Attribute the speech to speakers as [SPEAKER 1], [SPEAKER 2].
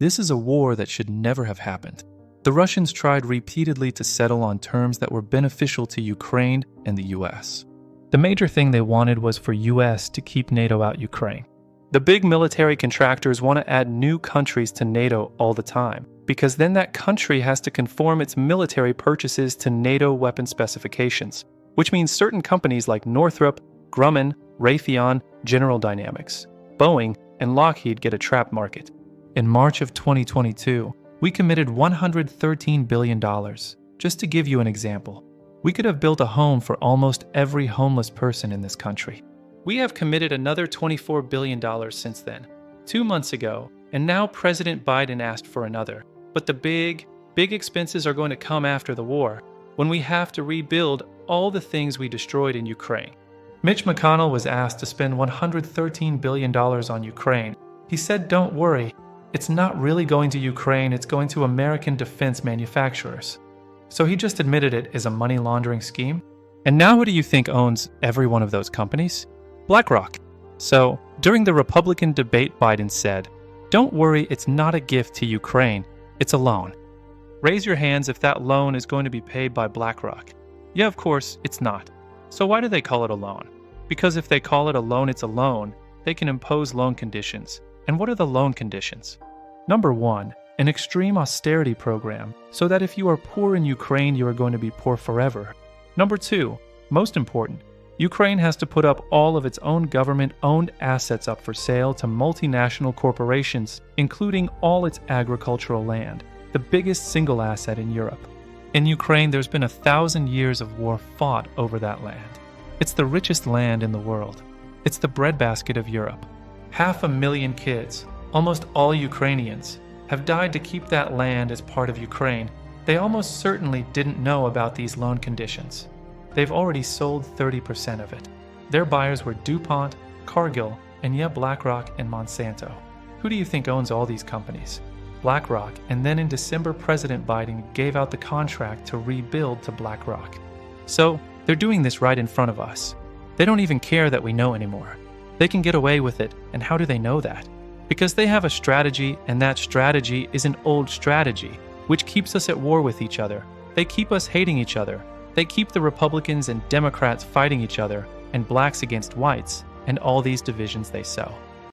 [SPEAKER 1] This is a war that should never have happened. The Russians tried repeatedly to settle on terms that were beneficial to Ukraine and the US. The major thing they wanted was for US to keep NATO out Ukraine. The big military contractors want to add new countries to NATO all the time, because then that country has to conform its military purchases to NATO weapon specifications, which means certain companies like Northrop, Grumman, Raytheon, General Dynamics, Boeing, and Lockheed get a trap market. In March of 2022, we committed $113 billion. Just to give you an example, we could have built a home for almost every homeless person in this country. We have committed another $24 billion since then, 2 months ago, and now President Biden asked for another. But the big expenses are going to come after the war, when we have to rebuild all the things we destroyed in Ukraine. Mitch McConnell was asked to spend $113 billion on Ukraine. He said, "Don't worry, it's not really going to Ukraine, it's going to American defense manufacturers." So he just admitted it is a money laundering scheme. And now who do you think owns every one of those companies? BlackRock. So, during the Republican debate, Biden said, "Don't worry, it's not a gift to Ukraine, it's a loan." Raise your hands if that loan is going to be paid by BlackRock. Yeah, of course, it's not. So why do they call it a loan? Because if they call it a loan, it's a loan, they can impose loan conditions. And what are the loan conditions? Number 1, an extreme austerity program, so that if you are poor in Ukraine, you are going to be poor forever. Number 2, most important, Ukraine has to put up all of its own government-owned assets up for sale to multinational corporations, including all its agricultural land, the biggest single asset in Europe. In Ukraine, there's been 1,000 years of war fought over that land. It's the richest land in the world. It's the breadbasket of Europe. 500,000 kids, almost all Ukrainians, have died to keep that land as part of Ukraine. They almost certainly didn't know about these loan conditions. They've already sold 30% of it. Their buyers were DuPont, Cargill, and BlackRock and Monsanto. Who do you think owns all these companies? BlackRock, and then in December, President Biden gave out the contract to rebuild to BlackRock. So, they're doing this right in front of us. They don't even care that we know anymore. They can get away with it, and how do they know that? Because they have a strategy, and that strategy is an old strategy, which keeps us at war with each other. They keep us hating each other. They keep the Republicans and Democrats fighting each other, and blacks against whites, and all these divisions they sow.